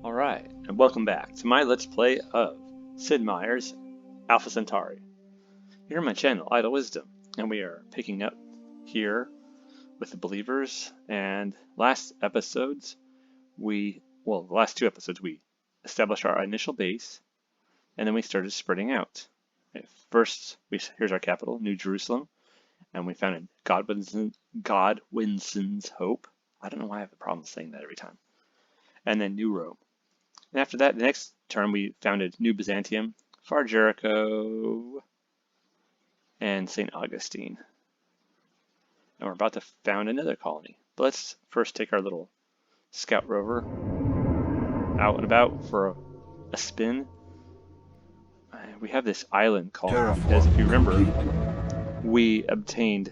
Alright, and welcome back to my Let's Play of Sid Meier's Alpha Centauri. Here on my channel, Idle Wisdom, and we are picking up here with the believers, and last episodes, the last two episodes, we established our initial base, and then we started spreading out. First, here's our capital, New Jerusalem, and we founded Godwinson's Hope. I don't know why I have a problem saying that every time. And then New Rome. And after that, the next term, we founded New Byzantium, Far Jericho, and St. Augustine. And we're about to found another colony. But let's first take our little scout rover out and about for a spin. We have this island colony because, if you remember, we obtained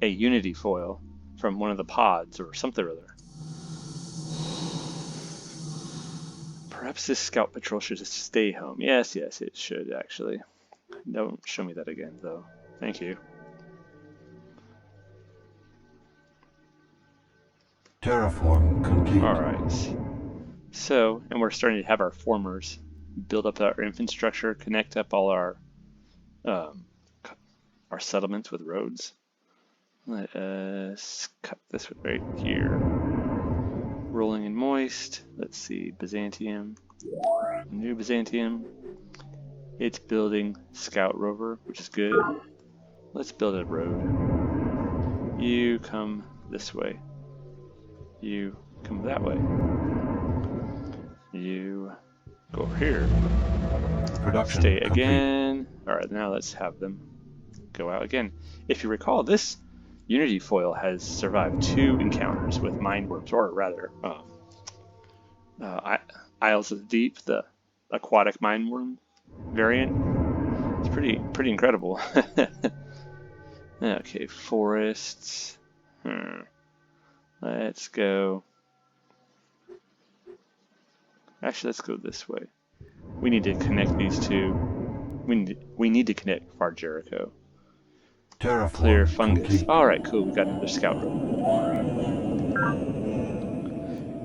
a Unity foil from one of the pods or something or other. Perhaps this scout patrol should just stay home. Yes, it should actually. Don't show me that again, though. Thank you. Terraform complete. Alright. So, and we're starting to have our formers build up our infrastructure, connect up all our settlements with roads. Let us cut this right here. Rolling and moist. Let's see, Byzantium, New Byzantium. It's building scout rover, which is good. Let's build a road. You come this way. You come that way. You go over here. Production Stay complete. again. Alright, now let's have them go out again. If you recall, this Unity foil has survived 2 encounters with mind worms, or rather, Isles of the Deep, the aquatic mind worm variant. It's pretty incredible. Okay, forests. Let's go. Actually, let's go this way. We need to connect these two. We need to connect Far Jericho. Terraform Clear fungus. complete. Alright, cool. We got another scout road.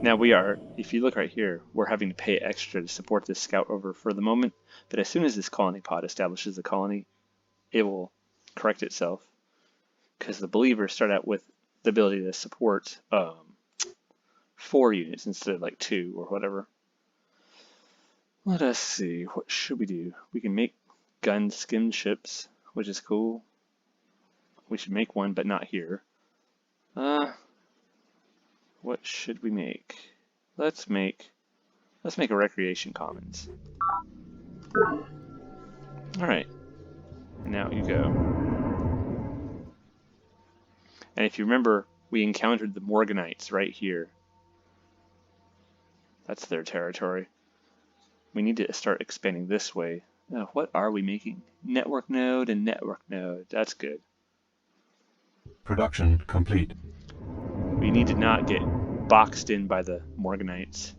Now we are, if you look right here, we're having to pay extra to support this scout rover for the moment. But as soon as this colony pod establishes a colony, it will correct itself. Because the believers start out with the ability to support 4 units instead of like 2 or whatever. Let us see. What should we do? We can make gun skim ships, which is cool. We should make one, but not here. What should we make? Let's make a recreation commons. Alright. Now you go. And if you remember, we encountered the Morganites right here. That's their territory. We need to start expanding this way. Now, what are we making? Network node and network node. That's good. Production complete. We need to not get boxed in by the Morganites.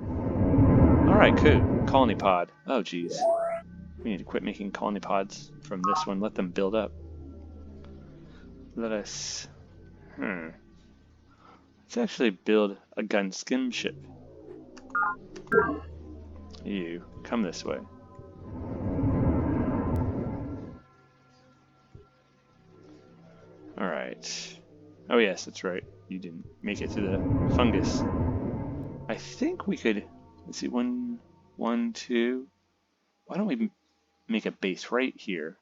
Alright, cool. Colony pod. Oh, geez. We need to quit making colony pods from this one. Let them build up. Let us... Let's actually build a gun skim ship. You, come this way. Alright. Oh yes, that's right. You didn't make it to the fungus. I think we could... Let's see, 1, 2... Why don't we make a base right here?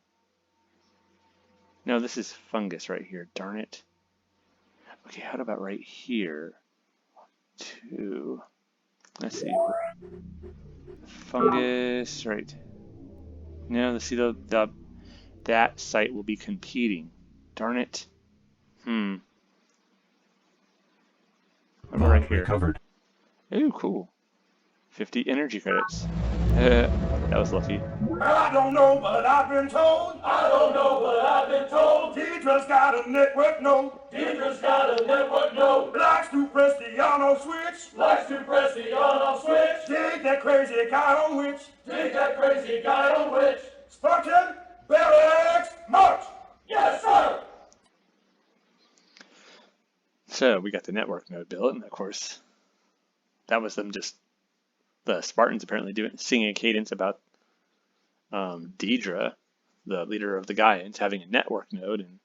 No, this is fungus right here. Darn it. Okay, how about right here? 2... Let's see. Fungus, right. No, let's see, that site will be competing. Darn it. What about right here? Recovered. Ooh, cool. 50 energy credits. That was lucky. Well, I don't know, but I've been told. I don't know, but I've been told. Deidre's got a network node. Deidre's got a network node. Likes to press the on-off switch. Likes to press the on-off switch. Dig that crazy guy on which. Dig that crazy guy on which. Spartan, barracks, march. Yes, sir. So we got the network node built, and of course, that was them just the Spartans apparently singing a cadence about Deidre, the leader of the Gaians, having a network node, and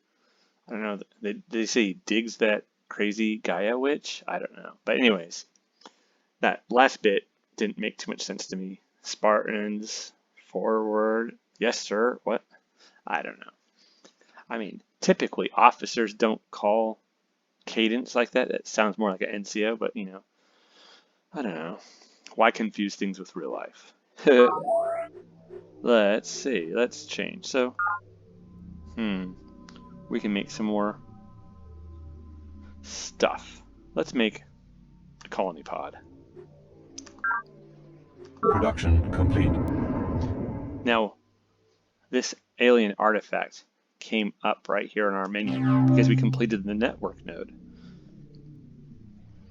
I don't know, they say digs that crazy Gaia witch? I don't know. But anyways, that last bit didn't make too much sense to me. Spartans, forward, yes sir, what? I don't know. I mean, typically officers don't call cadence like that. That sounds more like an NCO, but you know, I don't know. Why confuse things with real life? Let's see, let's change. So, we can make some more stuff. Let's make a colony pod. Production complete. Now, this alien artifact came up right here in our menu because we completed the network node.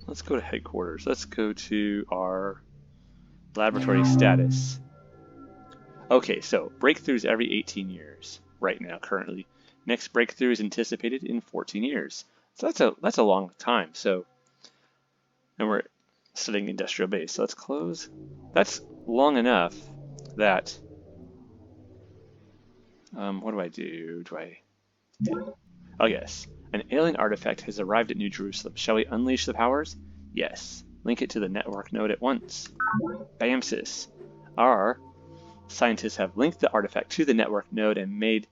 Let's go to headquarters. Let's go to our laboratory status. Okay, so breakthroughs every 18 years right now currently. Next breakthrough is anticipated in 14 years. So that's a long time. So, and we're studying industrial base. So let's close. That's long enough that, what do I do? Oh yes, an alien artifact has arrived at New Jerusalem. Shall we unleash the powers? Yes. Link it to the network node at once. Bamsis. Our scientists have linked the artifact to the network node and made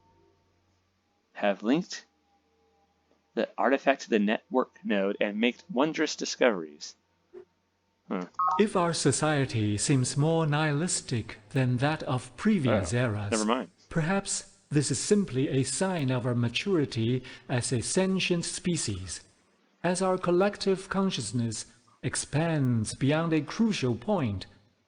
wondrous discoveries. If our society seems more nihilistic than that of previous eras, Never mind. perhaps this is simply a sign of our maturity as a sentient species. As our collective consciousness expands beyond a crucial point,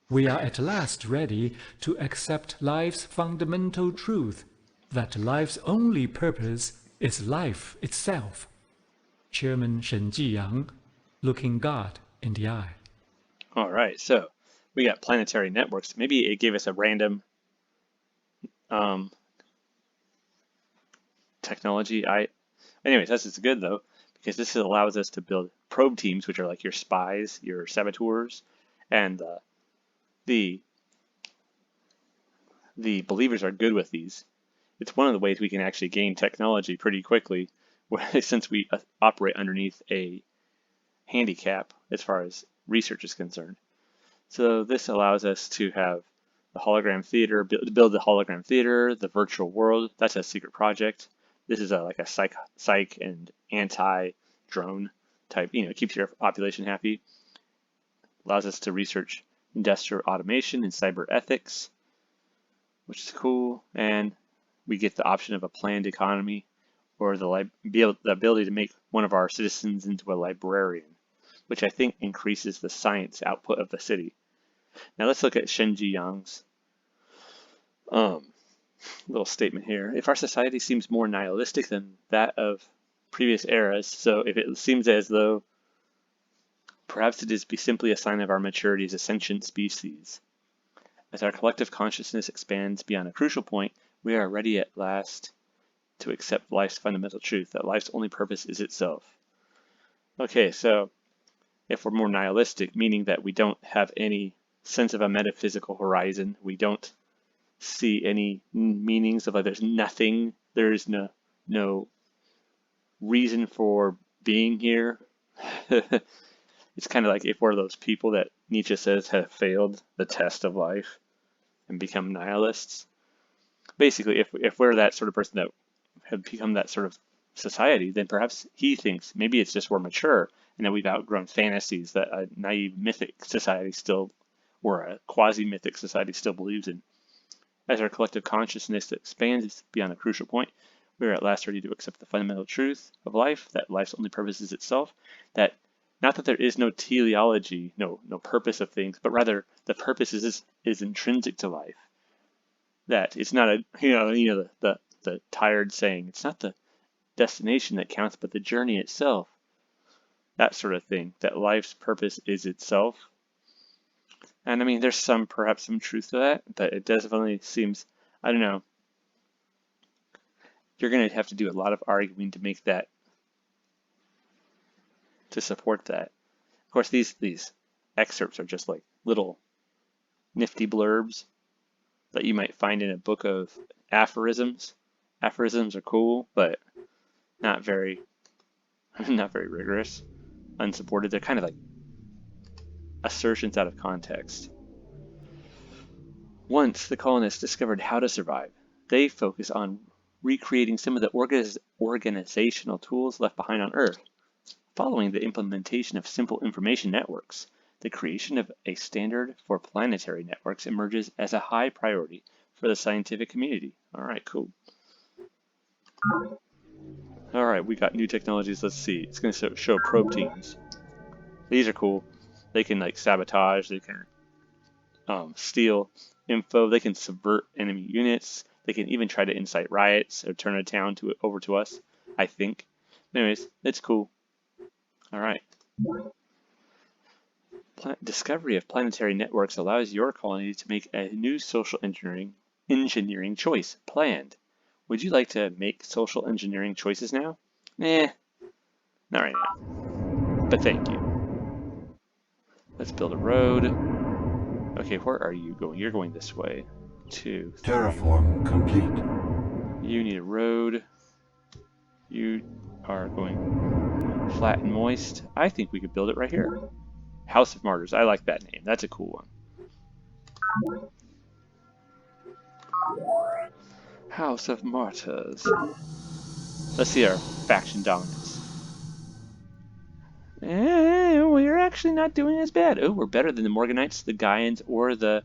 we are at last ready to accept life's fundamental truth, that life's only purpose is life itself. Chairman Shen Jiyang, looking God in the eye. All right, so we got planetary networks. Maybe it gave us a random technology. Anyways, this is good though, because this allows us to build probe teams, which are like your spies, your saboteurs, and the believers are good with these. It's one of the ways we can actually gain technology pretty quickly, since we operate underneath a handicap as far as research is concerned. So this allows us to have the hologram theater, build the hologram theater, the virtual world. That's a secret project. This is like a psych and anti-drone type, keeps your population happy. Allows us to research industrial automation and cyber ethics, which is cool. And we get the option of a planned economy, or the ability to make one of our citizens into a librarian, which I think increases the science output of the city. Now let's look at Shen Jiyang's little statement here. If our society seems more nihilistic than that of previous eras, so if it seems as though perhaps it is simply a sign of our maturity as a sentient species. As our collective consciousness expands beyond a crucial point, we are ready at last to accept life's fundamental truth, that life's only purpose is itself. Okay, so if we're more nihilistic, meaning that we don't have any sense of a metaphysical horizon, we don't see any meanings of like there's nothing, there is no reason for being here. It's kind of like if we're those people that Nietzsche says have failed the test of life and become nihilists. Basically, if we're that sort of person that have become that sort of society, then perhaps he thinks maybe it's just we're mature and that we've outgrown fantasies that a naive mythic society still, or a quasi-mythic society still believes in. As our collective consciousness expands beyond a crucial point, we are at last ready to accept the fundamental truth of life, that life's only purpose is itself, that not that there is no teleology, no purpose of things, but rather the purpose is intrinsic to life. That it's not the tired saying, it's not the destination that counts, but the journey itself. That sort of thing, that life's purpose is itself. And I mean, there's perhaps some truth to that, but it definitely seems, I don't know, you're going to have to do a lot of arguing to make that, to support that. Of course, these excerpts are just like little nifty blurbs that you might find in a book of aphorisms. Aphorisms are cool, but not very not very rigorous, unsupported. They're kind of like assertions out of context. Once the colonists discovered how to survive, they focused on recreating some of the organizational tools left behind on Earth. Following the implementation of simple information networks, the creation of a standard for planetary networks emerges as a high priority for the scientific community. All right, cool. All right, we got new technologies. Let's see. It's going to show probe teams. These are cool. They can like sabotage. They can steal info. They can subvert enemy units. They can even try to incite riots or turn a town over to us, I think. Anyways, it's cool. All right. Discovery of planetary networks allows your colony to make a new social engineering choice planned. Would you like to make social engineering choices now? Not right now. But thank you. Let's build a road. Okay, where are you going? You're going this way. 2, 3. Terraform complete. You need a road. You are going flat and moist. I think we could build it right here. House of Martyrs. I like that name. That's a cool one. House of Martyrs. Let's see our faction dominance. We're actually not doing as bad. Oh, we're better than the Morganites, the Gaians, or the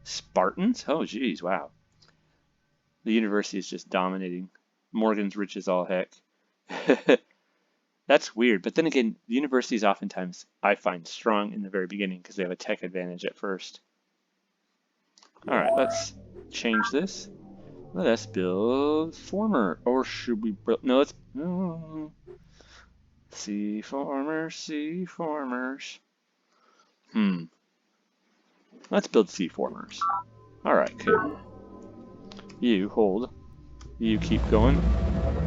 Spartans. Oh, geez, wow. The university is just dominating. Morgan's rich as all heck. That's weird. But then again, the universities oftentimes I find strong in the very beginning because they have a tech advantage at first. All right, let's change this. Let us build former. Or should we build? No, let's. Sea formers, sea formers. Let's build sea formers. All right, cool. You hold. You keep going.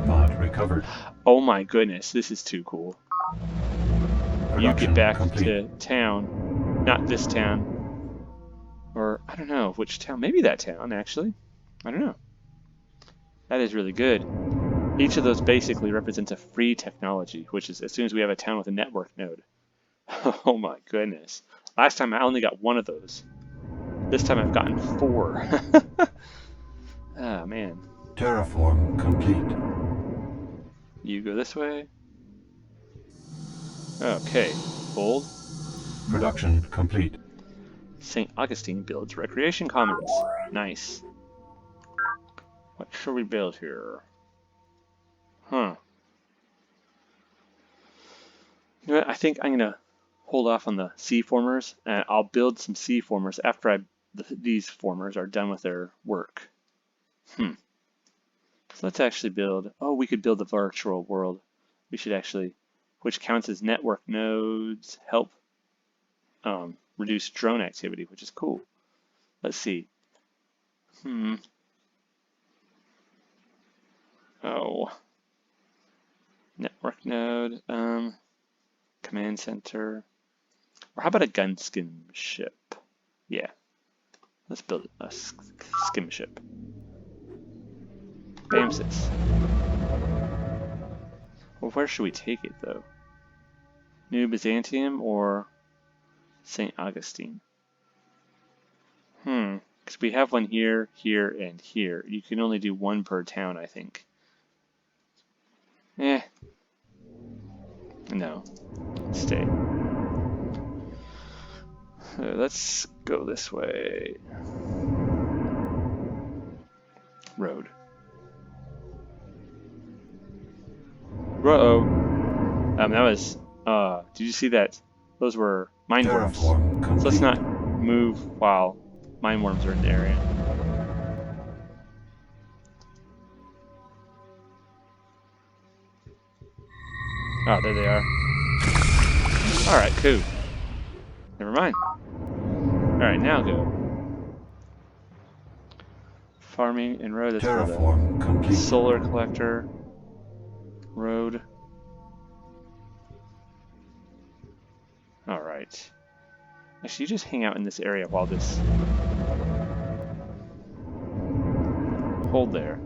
Mod recovered. Oh my goodness, this is too cool. You get back to town. Not this town. Or, I don't know which town. Maybe that town, actually. I don't know. That is really good. Each of those basically represents a free technology, which is as soon as we have a town with a network node. Oh my goodness. Last time I only got one of those. This time I've gotten 4. Oh man. Terraform complete. You go this way. Okay. Hold. Production complete. St. Augustine builds recreation commons. Nice. What shall we build here? Huh. You know what? I think I'm gonna hold off on the sea formers, and I'll build some sea formers after these formers are done with their work. So let's actually build. Oh, we could build the virtual world. We should actually, which counts as network nodes, help reduce drone activity, which is cool. Let's see. Oh. Network node, command center, or how about a gun skim ship? Yeah, let's build a skim ship. Bamsis. Well, where should we take it though? New Byzantium or St. Augustine? Because we have one here, here, and here. You can only do one per town, I think. No. Stay. Let's go this way. Road. Uh-oh. That was... did you see that? Those were mine worms. So let's not move while mine worms are in the area. Oh, there they are. Alright, cool. Never mind. Alright, now go. Farming and road. Let's build a solar collector. Road. Alright. Actually, you just hang out in this area while this... Hold there.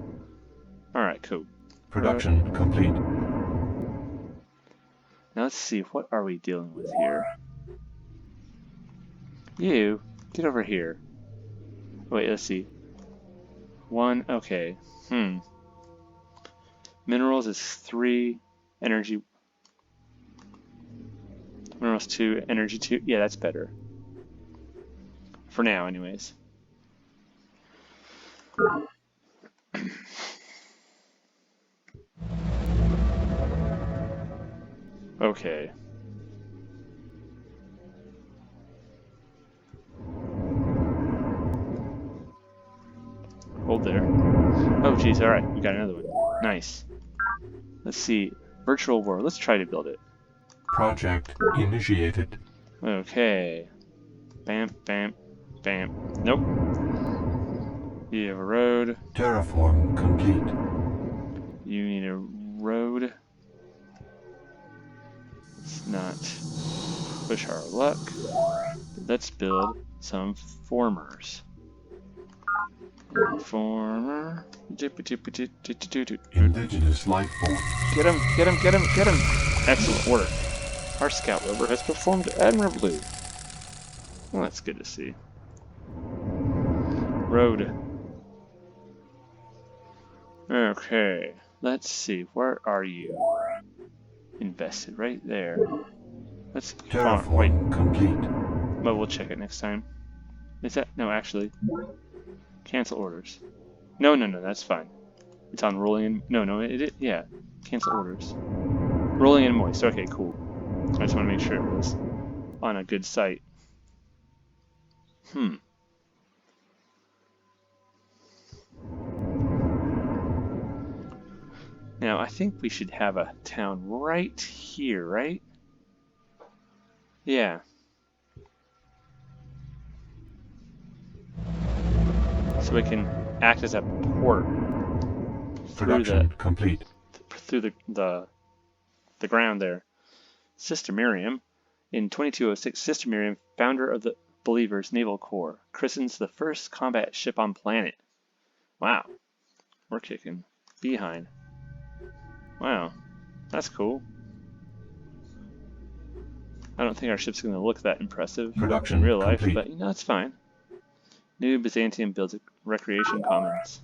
Alright, cool. Production complete. Now let's see, what are we dealing with here? You, get over here. Wait, let's see. 1, okay. Minerals is 3, energy... Minerals 2, energy 2. Yeah, that's better. For now, anyways. Okay. Hold there. Oh, geez, alright, we got another one. Nice. Let's see. Virtual war. Let's try to build it. Project initiated. Okay. Bam, bam, bam. Nope. You have a road. Terraform complete. You need a road. Let's not push our luck. Let's build some formers. Former. Indigenous life form. Get him, get him, get him, get him! Excellent work. Our scout rover has performed admirably. Well, that's good to see. Road. Okay, let's see. Where are you? Invested right there. Let's farm. Wait. Terraform complete. Well, we'll check it next time. Is that no? Actually, cancel orders. No, no, no. That's fine. It's on rolling and no. Yeah. Cancel orders. Rolling and moist. Okay, cool. I just want to make sure it was on a good site. Now, I think we should have a town right here, right? Yeah. So it can act as a port Production complete. through the ground there. Sister Miriam, in 2206, Sister Miriam, founder of the Believers Naval Corps, christens the first combat ship on planet. Wow, we're kicking behind. Wow, that's cool. I don't think our ship's going to look that impressive Production in real life, complete. but you know, it's fine. New Byzantium builds a recreation commons.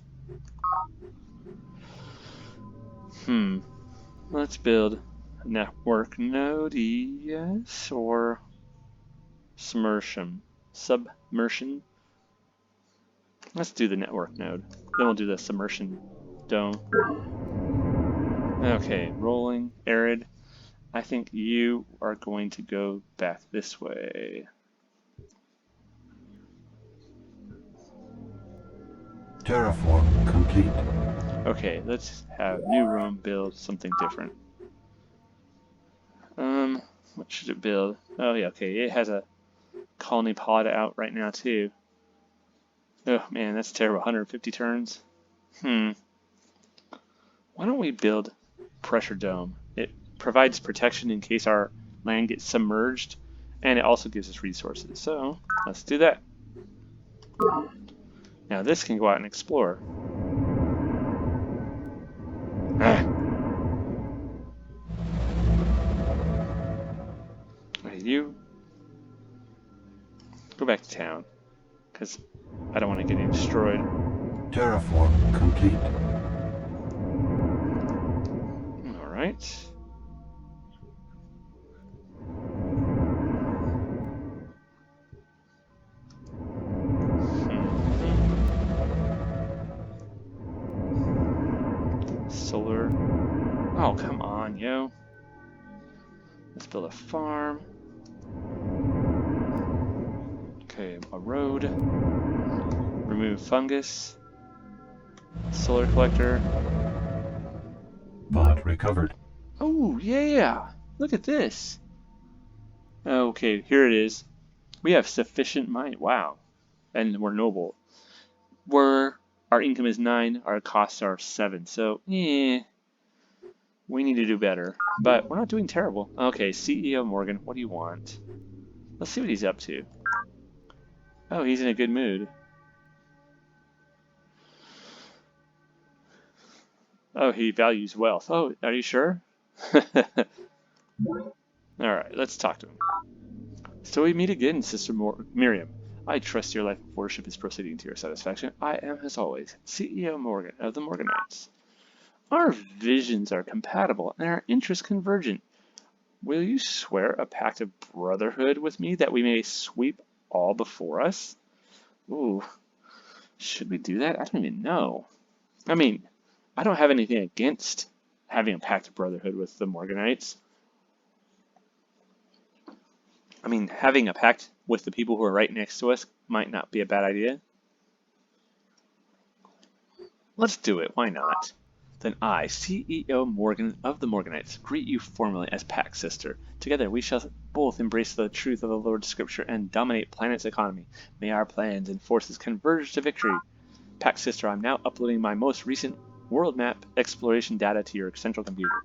Let's build a network node, yes, or submersion. Let's do the network node. Then we'll do the submersion dome. Okay, rolling, arid. I think you are going to go back this way. Terraform complete. Okay, let's have new room build something different. What should it build? Oh yeah, okay, it has a colony pod out right now too. Oh man, that's terrible. 150 turns. Why don't we build pressure dome? It provides protection in case our land gets submerged, and it also gives us resources. So let's do that. Now this can go out and explore. Okay, you go back to town, because I don't want to get any destroyed. Terraform complete. Alright. Solar. Oh, come on, yo. Let's build a farm. Okay, a road. Remove fungus. Solar collector. Pod recovered. Oh, yeah! Look at this! Okay, here it is. We have sufficient money. Wow. And we're noble. Our income is 9, our costs are 7. So, we need to do better. But we're not doing terrible. Okay, CEO Morgan, what do you want? Let's see what he's up to. Oh, he's in a good mood. Oh, he values wealth. Oh, are you sure? Alright, let's talk to him. So we meet again, Sister Miriam. I trust your life of worship is proceeding to your satisfaction. I am, as always, CEO Morgan of the Morganites. Our visions are compatible and our interests convergent. Will you swear a pact of brotherhood with me that we may sweep all before us? Ooh, should we do that? I don't even know. I mean, I don't have anything against having a pact of brotherhood with the Morganites. I mean, having a pact with the people who are right next to us might not be a bad idea. Let's do it, why not? Then I, CEO Morgan of the Morganites, greet you formally as Pact Sister. Together we shall both embrace the truth of the Lord's Scripture and dominate planet's economy. May our plans and forces converge to victory. Pact Sister, I'm now uploading my most recent world map exploration data to your central computer.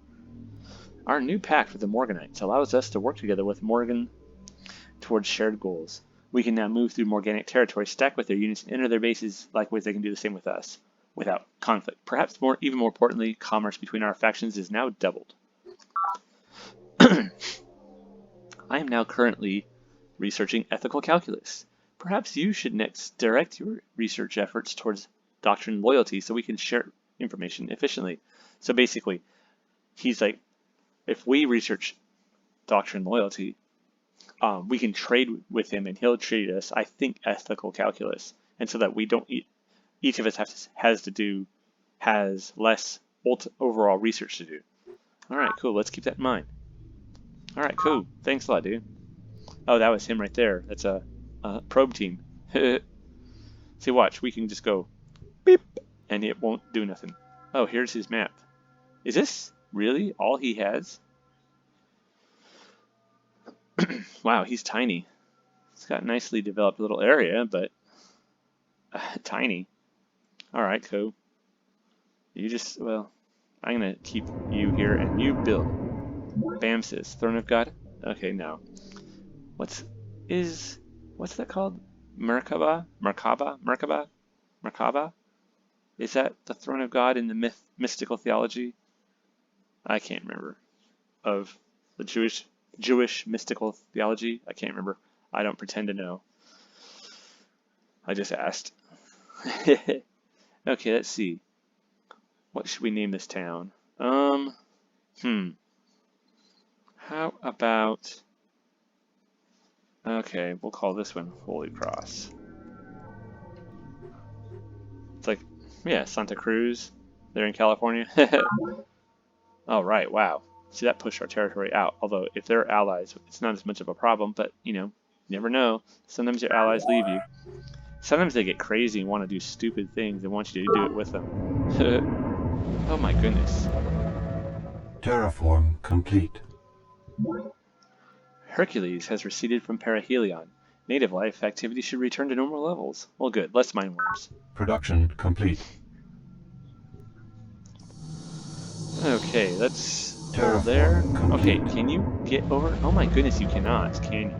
Our new pact with the Morganites allows us to work together with Morgan towards shared goals. We can now move through Morganic territory, stack with their units, and enter their bases. Likewise, they can do the same with us, without conflict. Perhaps even more importantly, commerce between our factions is now doubled. I am now currently researching ethical calculus. Perhaps you should next direct your research efforts towards doctrine loyalty so we can share information efficiently. So basically, he's like, if we research doctrine loyalty, we can trade with him and he'll treat us, I think, ethical calculus. And so that we don't, each of us has less overall research to do. All right, cool. Let's keep that in mind. All right, cool. Thanks a lot, dude. Oh, that was him right there. That's a probe team. See, watch. We can just go beep, and it won't do nothing. Oh, here's his map. Is this really all he has? Wow, he's tiny. He's got a nicely developed little area, but tiny. All right, cool. You just, well, I'm going to keep you here and you build. Bamsis, Throne of God? Okay, no. What's that called? Merkaba? Is that the Throne of God in the mystical theology? I can't remember. Of the Jewish mystical theology? I can't remember. I don't pretend to know. I just asked. Okay, let's see. What should we name this town? How about... Okay, we'll call this one Holy Cross. It's like, yeah, Santa Cruz. They're in California. All right, wow. See, that pushed our territory out. Although, if they're allies, it's not as much of a problem. But, you know, you never know. Sometimes your allies leave you. Sometimes they get crazy and want to do stupid things and want you to do it with them. Oh my goodness. Terraform complete. Hercules has receded from perihelion. Native life activity should return to normal levels. Well, good. Less mine worms. Production complete. Okay, let's pull Terraform there. complete. Okay, can you get over? Oh my goodness, you cannot, can you?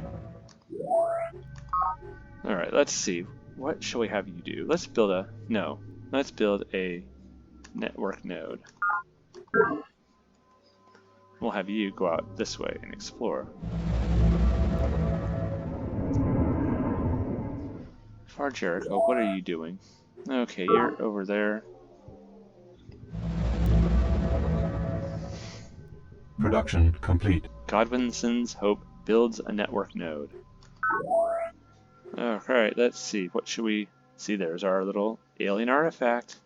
Alright, let's see. What shall we have you do? Let's build a... No. Let's build a network node. We'll have you go out this way and explore. Far Jericho, what are you doing? Okay, you're over there. Production complete. Godwinson's Hope builds a network node. Alright, let's see. What should we... See, there's our little alien artifact.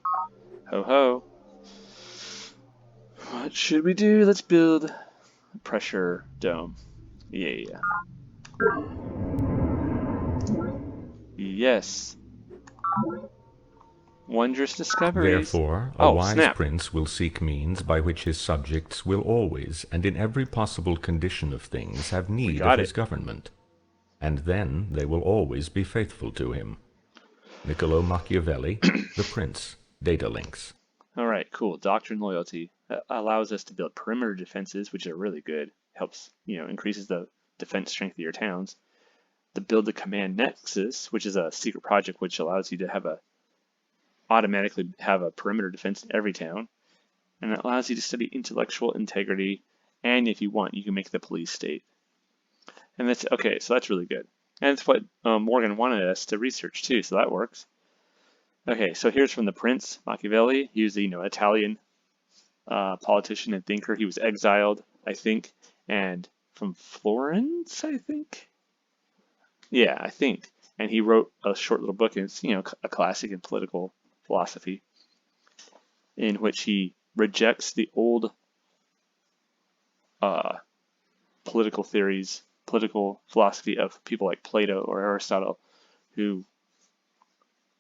Ho ho. What should we do? Let's build a pressure dome. Yeah. Yes. Wondrous discoveries. Therefore, a Oh, wise snap. prince will seek means by which his subjects will always, and in every possible condition of things, have need got of his it. government. And then they will always be faithful to him. Niccolo Machiavelli, The Prince, Data Links. Alright, cool. Doctrine loyalty. That allows us to build perimeter defenses, which are really good. Helps, increases the defense strength of your towns. to build the command nexus, which is a secret project which allows you to automatically have a perimeter defense in every town, and it allows you to study intellectual integrity, and if you want, you can make the police state. And that's okay, so that's really good. And it's what Morgan wanted us to research too, so that works. Okay, so here's from the Prince, Machiavelli. He was the Italian politician and thinker. He was exiled, I think, and from Florence, I think. Yeah, I think. And he wrote a short little book, and it's a classic in political philosophy, in which he rejects the old political theories, political philosophy of people like Plato or Aristotle, who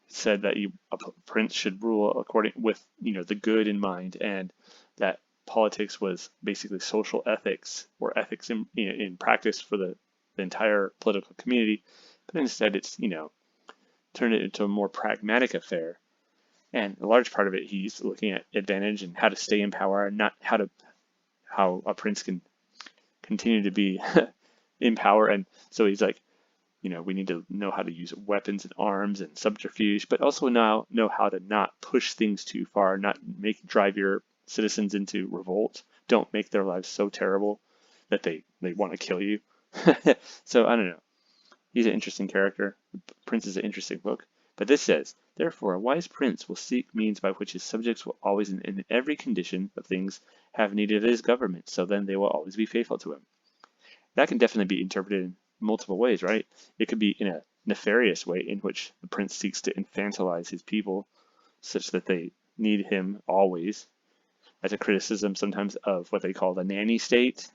said that a prince should rule according with the good in mind, and that politics was basically social ethics or ethics in practice for the entire political community, but instead it's turned it into a more pragmatic affair. And a large part of it, he's looking at advantage and how to stay in power, and not how a prince can continue to be in power. And so he's like, we need to know how to use weapons and arms and subterfuge, but also now know how to not push things too far, not drive your citizens into revolt. Don't make their lives so terrible that they want to kill you. So I don't know. He's an interesting character. Prince is an interesting book. But this says, therefore, a wise prince will seek means by which his subjects will always, in every condition of things, have need of his government, so then they will always be faithful to him. That can definitely be interpreted in multiple ways, right? It could be in a nefarious way, in which the prince seeks to infantilize his people such that they need him always, as a criticism sometimes of what they call the nanny state.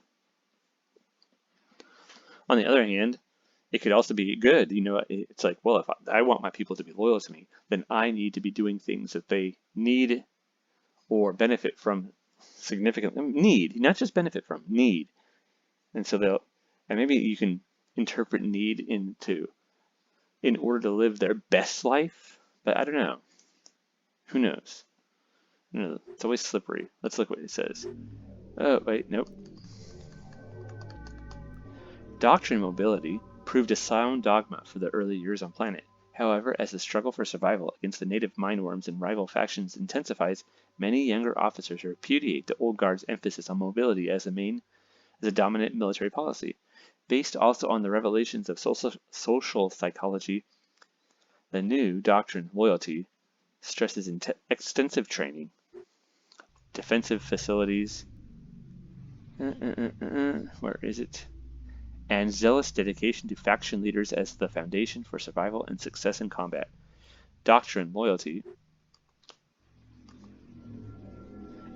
On the other hand, it could also be good. It's like, well, if I want my people to be loyal to me, then I need to be doing things that they need or benefit from significantly. Need, not just benefit from, need. And so and maybe you can interpret need in order to live their best life, but I don't know. Who knows? It's always slippery. Let's look what it says. Oh, wait, nope. Doctrine mobility proved a sound dogma for the early years on planet. However, as the struggle for survival against the native mindworms and rival factions intensifies, many younger officers repudiate the old guard's emphasis on mobility as a dominant military policy. Based also on the revelations of social psychology, the new doctrine, loyalty, stresses extensive training, defensive facilities, where is it? And zealous dedication to faction leaders as the foundation for survival and success in combat. Doctrine, loyalty,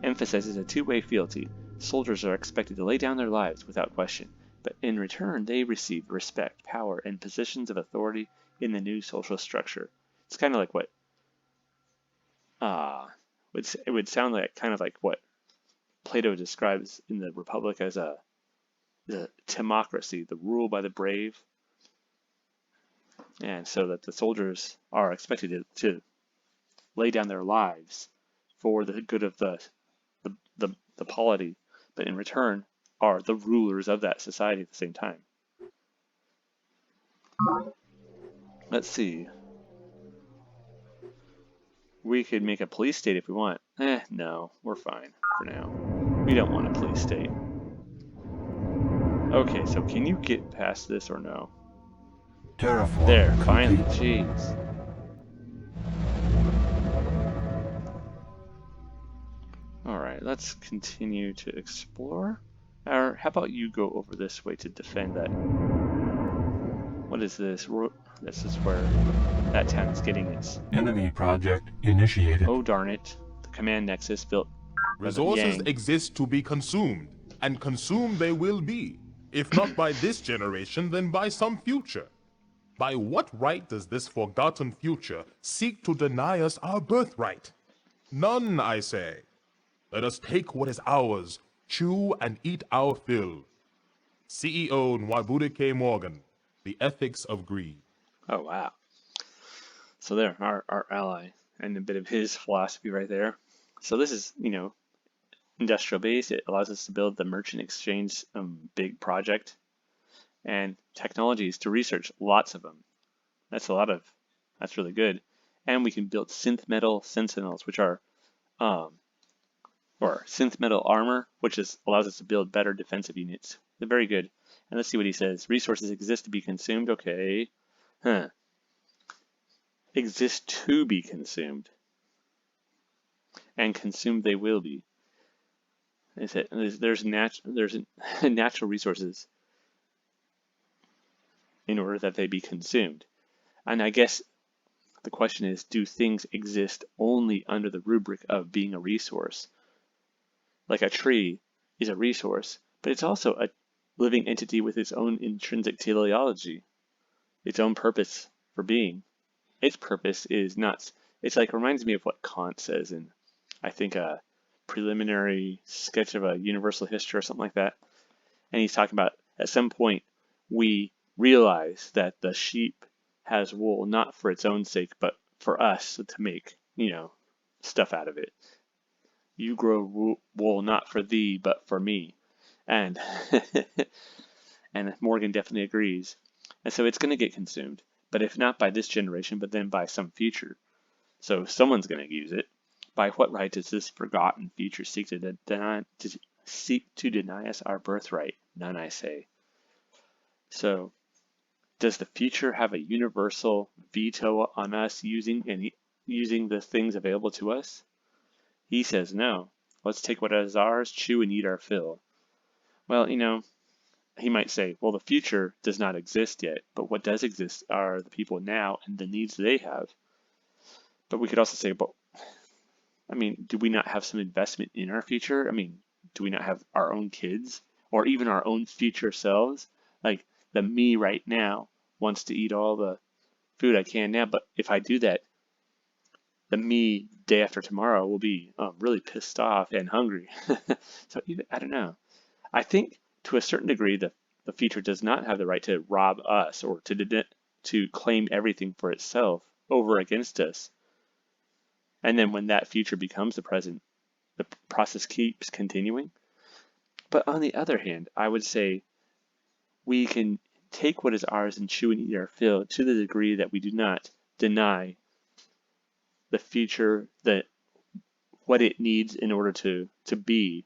emphasizes a two-way fealty. Soldiers are expected to lay down their lives without question, but in return they receive respect, power, and positions of authority in the new social structure. It's kind of like what it would sound like, kind of like what Plato describes in the Republic as the timocracy, the rule by the brave, and so that the soldiers are expected to lay down their lives for the good of the polity, but in return are the rulers of that society at the same time. Let's see. We could make a police state if we want. No, we're fine for now. We don't want a police state. Okay, so can you get past this or no? Terraform There, complete. finally, jeez. Alright, let's continue to explore. Or how about you go over this way to defend that? What is this? This is where that town is getting its... Enemy project initiated. Oh darn it. The command nexus built by the Resources Yang. exist to be consumed, and consumed they will be. If not by this generation, then by some future. By what right does this forgotten future seek to deny us our birthright? None, I say. Let us take what is ours, chew and eat our fill. CEO Nwabude K. Morgan, The Ethics of Greed. Oh wow. So there, our ally, and a bit of his philosophy right there. So this is, industrial base. It allows us to build the merchant exchange big project. and technologies to research lots of them. That's really good. And we can build synth metal sentinels, which are, or synth metal armor, which allows us to build better defensive units. They're very good. And let's see what he says. Resources exist to be consumed. Okay. Exist to be consumed. And consumed they will be. There's natural resources in order that they be consumed. And I guess the question is, do things exist only under the rubric of being a resource? Like a tree is a resource, but it's also a living entity with its own intrinsic teleology, its own purpose for being. Its purpose is not, it's like, reminds me of what Kant says in, I think, a preliminary sketch of a universal history or something like that. And he's talking about, at some point, we realize that the sheep has wool not for its own sake, but for us to make, stuff out of it. You grow wool not for thee, but for me. And and Morgan definitely agrees. And so it's going to get consumed, but if not by this generation, but then by some future. So someone's going to use it. By what right does this forgotten future seek to deny us our birthright? None, I say. So, does the future have a universal veto on us using the things available to us? He says no. Let's take what is ours, chew and eat our fill. Well, he might say, well, the future does not exist yet, but what does exist are the people now and the needs they have. But we could also say, do we not have some investment in our future? Do we not have our own kids or even our own future selves? Like the me right now wants to eat all the food I can now, but if I do that, the me day after tomorrow will be really pissed off and hungry. So I don't know. I think to a certain degree the future does not have the right to rob us or to claim everything for itself over against us. And then when that future becomes the present, the process keeps continuing. But on the other hand, I would say we can take what is ours and chew and eat our fill to the degree that we do not deny the future, what it needs in order to be.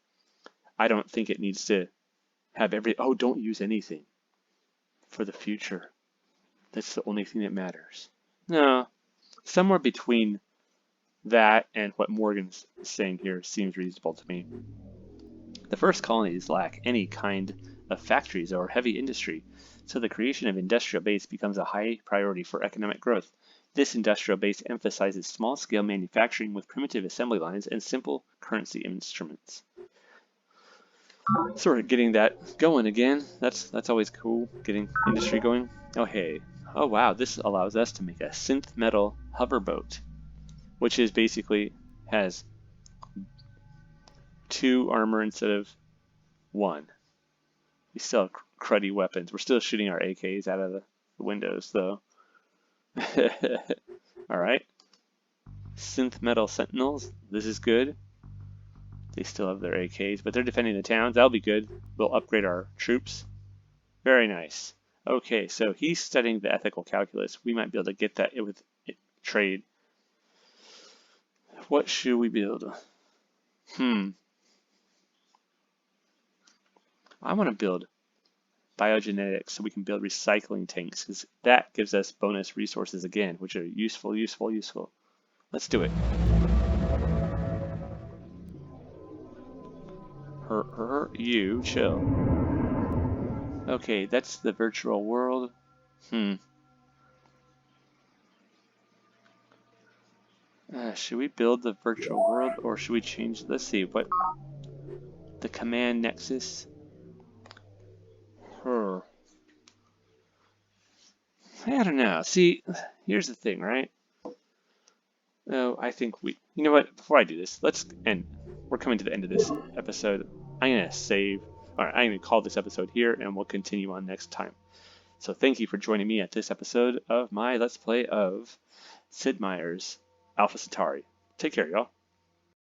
I don't think it needs to have don't use anything for the future. That's the only thing that matters. No, somewhere between that and what Morgan's saying here seems reasonable to me. The first colonies lack any kind of factories or heavy industry, so the creation of industrial base becomes a high priority for economic growth. This industrial base emphasizes small-scale manufacturing with primitive assembly lines and simple currency instruments. So we're getting that going again. That's always cool, getting industry going. Oh wow, this allows us to make a synth metal hoverboat, which is basically has 2 armor instead of 1. We still have cruddy weapons. We're still shooting our AKs out of the windows, though. Alright. Synth metal sentinels. This is good. They still have their AKs, but they're defending the towns. That'll be good. We'll upgrade our troops. Very nice. Okay, so he's studying the ethical calculus. We might be able to get that with trade. What should we build? I want to build biogenetics so we can build recycling tanks, because that gives us bonus resources again, which are useful. Let's do it. You chill. Okay, that's the virtual world. Should we build the virtual world, or should we change? Let's see what the command nexus. I don't know. See, here's the thing, right? No, I think you know what? Before I do this, let's end. We're coming to the end of this episode. I'm gonna save. All right, I'm gonna call this episode here, and we'll continue on next time. So thank you for joining me at this episode of my Let's Play of Sid Meier's Alpha Centauri. Take care, y'all.